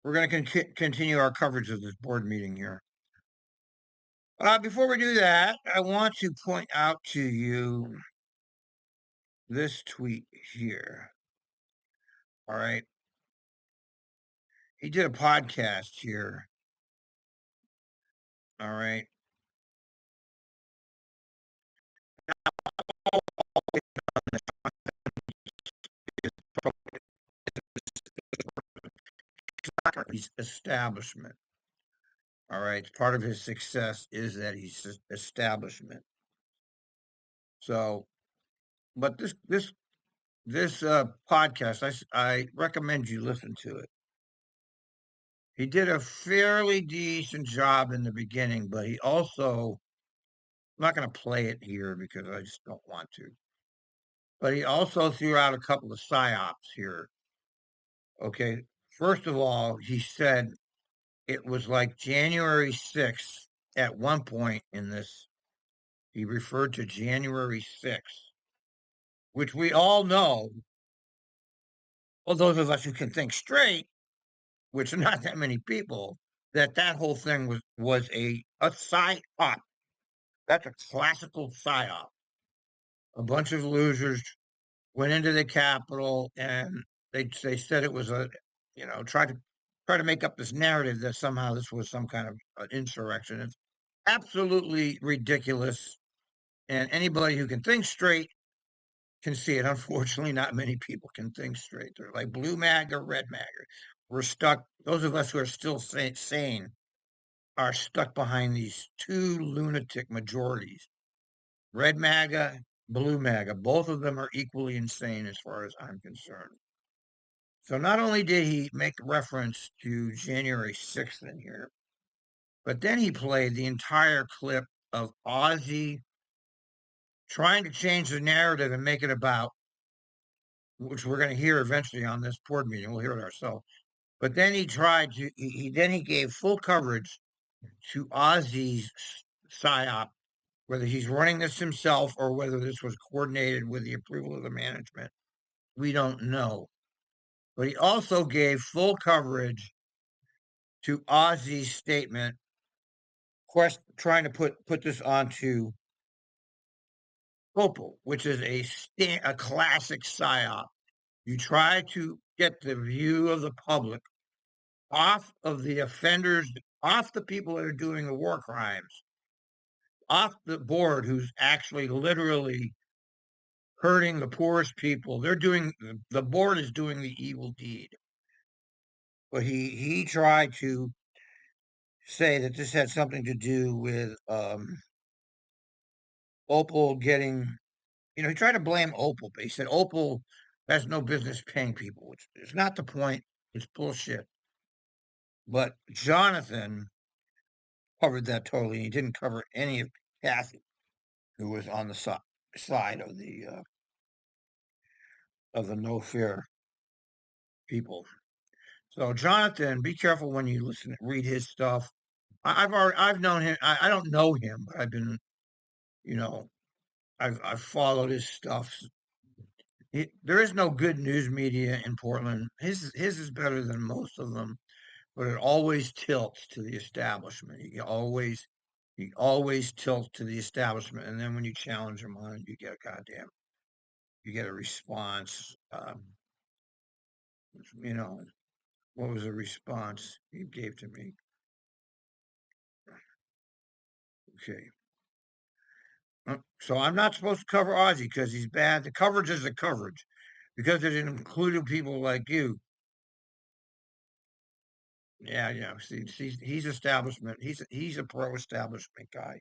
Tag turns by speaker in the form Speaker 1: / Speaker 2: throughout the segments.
Speaker 1: We're going to continue our coverage of this board meeting here. Before we do that, I want to point out to you this tweet here. All right. He did a podcast here. All right. He's establishment. All right. Part of his success is that he's establishment. So, but this podcast, I recommend you listen to it. He did a fairly decent job in the beginning, but he also, I'm not going to play it here because I just don't want to. But he also threw out a couple of psyops here. Okay. First of all, he said it was like January 6th at one point in this. He referred to January 6th, which we all know, well, those of us who can think straight, which are not that many people, that whole thing was a psyop. That's a classical psyop. A bunch of losers went into the Capitol and they said it was try to make up this narrative that somehow this was some kind of insurrection. It's absolutely ridiculous, and anybody who can think straight can see it. Unfortunately, not many people can think straight. They're like blue MAGA, red MAGA. We're stuck. Those of us who are still sane are stuck behind these two lunatic majorities. Red MAGA, blue MAGA, both of them are equally insane as far as I'm concerned. So not only did he make reference to January 6th in here, but then he played the entire clip of Ozzy trying to change the narrative and make it about, which we're going to hear eventually on this board meeting. We'll hear it ourselves. But then he tried to, he gave full coverage to Ozzy's psyop, whether he's running this himself or whether this was coordinated with the approval of the management. We don't know. But he also gave full coverage to Ozzy's statement, trying to put this onto Opal, which is a classic psyop. You try to get the view of the public off of the offenders, off the people that are doing the war crimes, off the board who's actually literally hurting the poorest people. The board is doing the evil deed. But he tried to say that this had something to do with Opal getting, he tried to blame Opal, but he said Opal has no business paying people, which is not the point. It's bullshit. But Jonathan covered that totally. He didn't cover any of Kathy, who was on the side of the no fear people. So Jonathan, be careful when you read his stuff. I've known him. I don't know him, but I've been, you know, I've followed his stuff. There is no good news media in Portland. His is better than most of them, but it always tilts to the establishment. He always tilts to the establishment, and then when you challenge him on it, you get a response. You know, what was the response he gave to me? Okay. So I'm not supposed to cover Ozzy because he's bad. The coverage is the coverage because it included people like you. Yeah, yeah. See, he's establishment. He's a pro-establishment guy.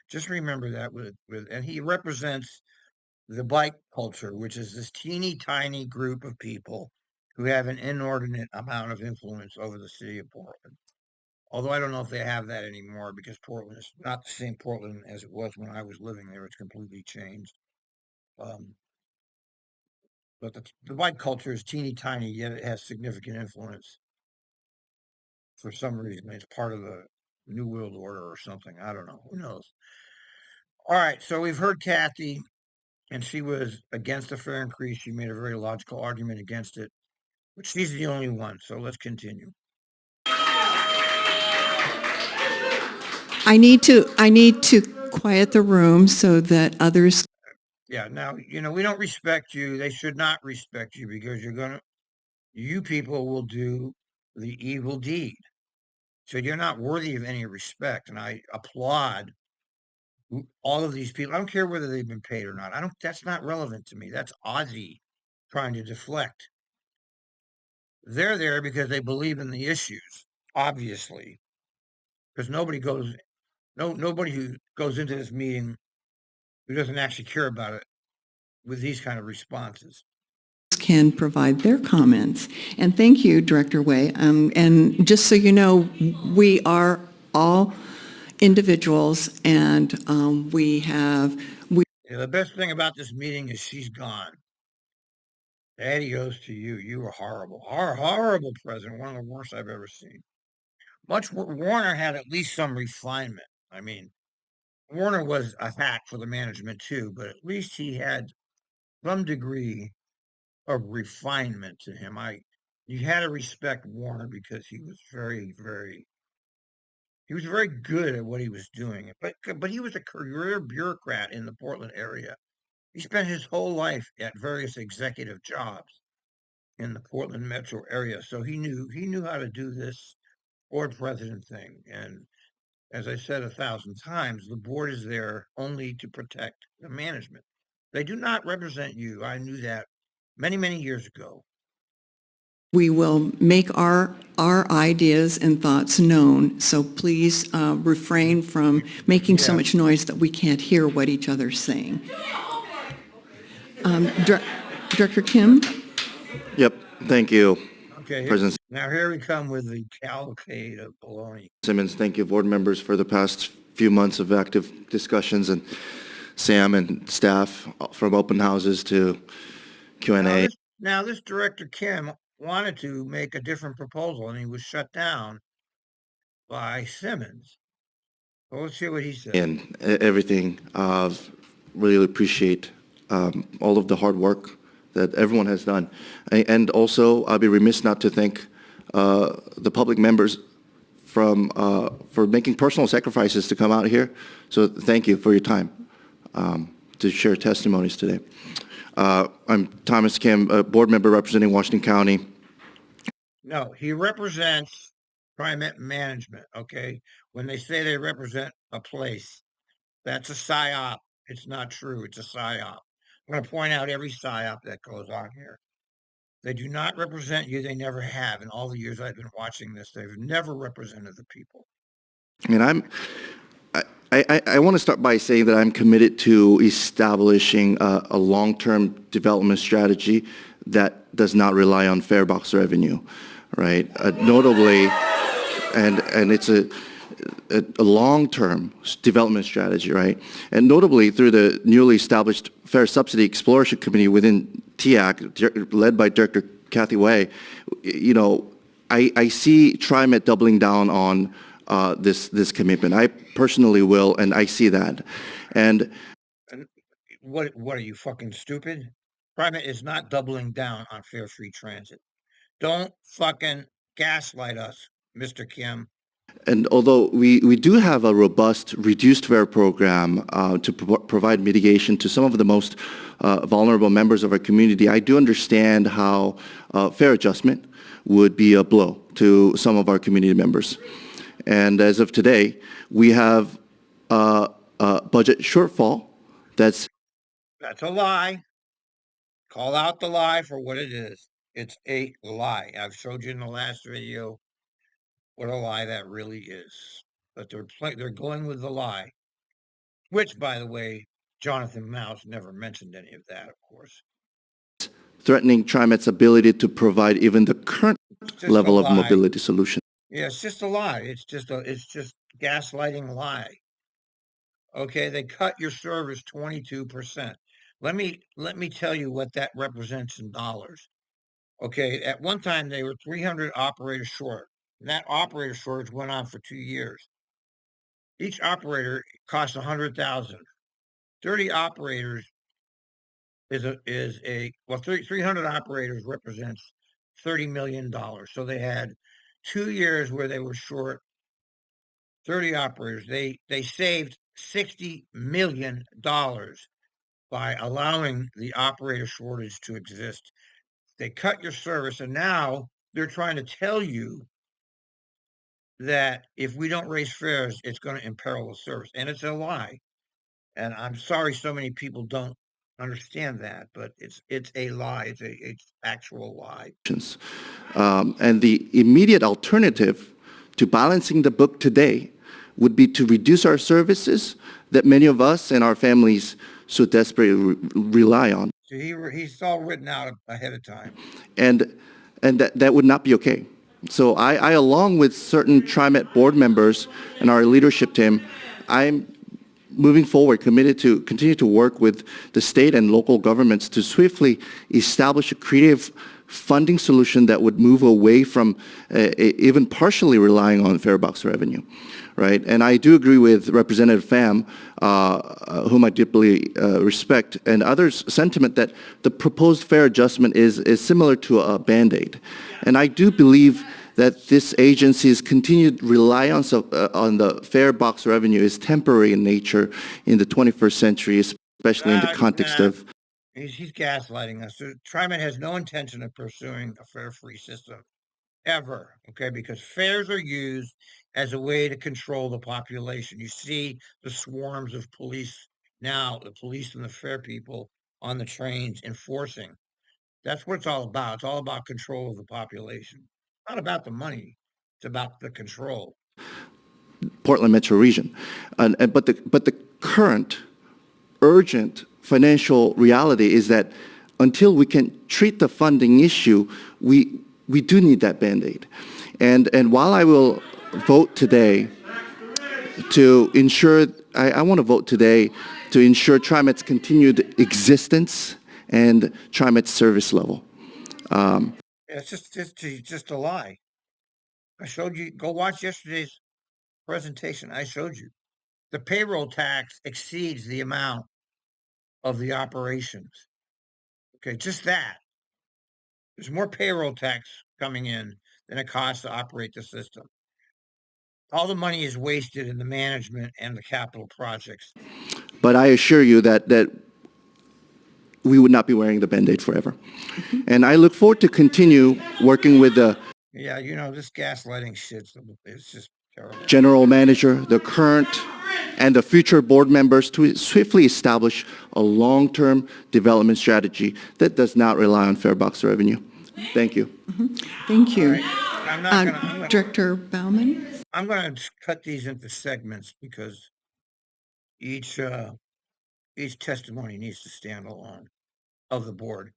Speaker 1: Just remember that and he represents the bike culture, which is this teeny tiny group of people who have an inordinate amount of influence over the city of Portland. Although I don't know if they have that anymore because Portland is not the same Portland as it was when I was living there. It's completely changed. Um, but the bike culture is teeny tiny, yet it has significant influence for some reason. It's part of the New World Order or something. I don't know. Who knows? All right. So we've heard Kathy, and she was against the fare increase. She made a very logical argument against it, but she's the only one. So let's continue.
Speaker 2: I need to quiet the room so that others.
Speaker 1: Yeah, now, we don't respect you. They should not respect you because you people will do the evil deed. So you're not worthy of any respect. And I applaud all of these people. I don't care whether they've been paid or not. That's not relevant to me. That's Ozzy trying to deflect. They're there because they believe in the issues, obviously, because nobody who goes into this meeting who doesn't actually care about it with these kind of responses.
Speaker 2: Can provide their comments. And thank you, Director Way. And just so you know, we are all individuals, and we.
Speaker 1: The best thing about this meeting is she's gone. Adios to you. You were horrible, horrible president. One of the worst I've ever seen. Warner had at least some refinement. I mean, Warner was a hack for the management too, but at least he had some degree of refinement to him. You had to respect Warner because he was very good at what he was doing. But he was a career bureaucrat in the Portland area. He spent his whole life at various executive jobs in the Portland metro area, so he knew how to do this board president thing. And as I said 1,000 times, the board is there only to protect the management. They do not represent you. I knew that many, many years ago.
Speaker 2: We will make our ideas and thoughts known, so please refrain from making so
Speaker 1: Yeah.
Speaker 2: much noise that we can't hear what each other's saying. Director Kim?
Speaker 3: Yep. Thank you,
Speaker 1: Okay.
Speaker 3: President
Speaker 1: Now here we come with the cavalcade of baloney.
Speaker 3: Simmons. Thank you, board members, for the past few months of active discussions, and Sam and staff from open houses to Q&A.
Speaker 1: Now this Director Kim wanted to make a different proposal, and he was shut down by Simmons. Well, let's hear what he said.
Speaker 3: And everything. Really appreciate all of the hard work that everyone has done. And also, I'll be remiss not to thank the public members for making personal sacrifices to come out here. So thank you for your time to share testimonies today. I'm Thomas Kim, a board member representing Washington County.
Speaker 1: No, he represents TriMet management, okay? When they say they represent a place, that's a psyop. It's not true. It's a psyop. I'm going to point out every psyop that goes on here. They do not represent you. They never have. In all the years I've been watching this, they've never represented the people.
Speaker 3: And I want to start by saying that I'm committed to establishing a long-term development strategy that does not rely on fare box revenue, right? Notably, and it's a long-term development strategy, right? And notably, through the newly established Fare Subsidy Exploration Committee within TIAC, led by Director Kathy Way, I see TriMet doubling down on this commitment. I personally will, and I see that. And
Speaker 1: what are you, fucking stupid? TriMet is not doubling down on fare-free transit. Don't fucking gaslight us, Mr. Kim.
Speaker 3: And although we do have a robust reduced fare program to provide mitigation to some of the most vulnerable members of our community, I do understand how fare adjustment would be a blow to some of our community members. And as of today, we have a budget shortfall that's
Speaker 1: a lie. Call out the lie for what it is. It's a lie. I've showed you in the last video what a lie that really is. But they're going with the lie, which, by the way, Jonathan Mouse never mentioned any of that, of course.
Speaker 3: threatening TriMet's ability to provide even the current level of mobility solution.
Speaker 1: Yeah, it's just a lie. It's just gaslighting lie. Okay, they cut your service 22%. Let me tell you what that represents in dollars. Okay, at one time they were 300 operators short. And that operator shortage went on for 2 years. Each operator costs 100,000. 30 operators is 300 operators represents $30 million. So they had 2 years where they were short 30 operators. They saved $60 million by allowing the operator shortage to exist. They cut your service, and now they're trying to tell you that if we don't raise fares, it's going to imperil the service, and it's a lie. And I'm sorry so many people don't understand that, but it's a lie. It's actual lie.
Speaker 3: And the immediate alternative to balancing the book today would be to reduce our services that many of us and our families so desperately rely on.
Speaker 1: So he's all written out ahead of time.
Speaker 3: And that would not be okay. So I, along with certain TriMet board members and our leadership team, I'm moving forward, committed to continue to work with the state and local governments to swiftly establish a creative funding solution that would move away from even partially relying on fare box revenue, right? And I do agree with Representative Pham, whom I deeply respect, and others' sentiment that the proposed fare adjustment is similar to a Band-Aid. And I do believe that this agency's continued reliance on the fare box revenue is temporary in nature in the 21st century, especially in the context of...
Speaker 1: He's gaslighting us. TriMet has no intention of pursuing a fare-free system ever, okay? Because fares are used as a way to control the population. You see the swarms of police now, the police and the fare people on the trains enforcing. That's what it's all about. It's all about control of the population. Not about the money. It's about the control.
Speaker 3: Portland metro region. But the current urgent financial reality is that until we can treat the funding issue, we do need that Band-Aid. And while I will vote today to ensure, I want to vote today to ensure TriMet's continued existence and TriMet's service level.
Speaker 1: It's just a lie. I showed you, go watch yesterday's presentation. I showed you. The payroll tax exceeds the amount of the operations. Okay, just that. There's more payroll tax coming in than it costs to operate the system. All the money is wasted in the management and the capital projects.
Speaker 3: But I assure you that we would not be wearing the Band-Aid forever. And I look forward to continue working with the...
Speaker 1: Yeah, this gaslighting it's just terrible.
Speaker 3: General manager, the current and the future board members to swiftly establish a long-term development strategy that does not rely on fare box revenue. Thank you.
Speaker 2: Thank you.
Speaker 1: Right.
Speaker 2: Director Bauman?
Speaker 1: I'm going to cut these into segments because each testimony needs to stand alone of the board.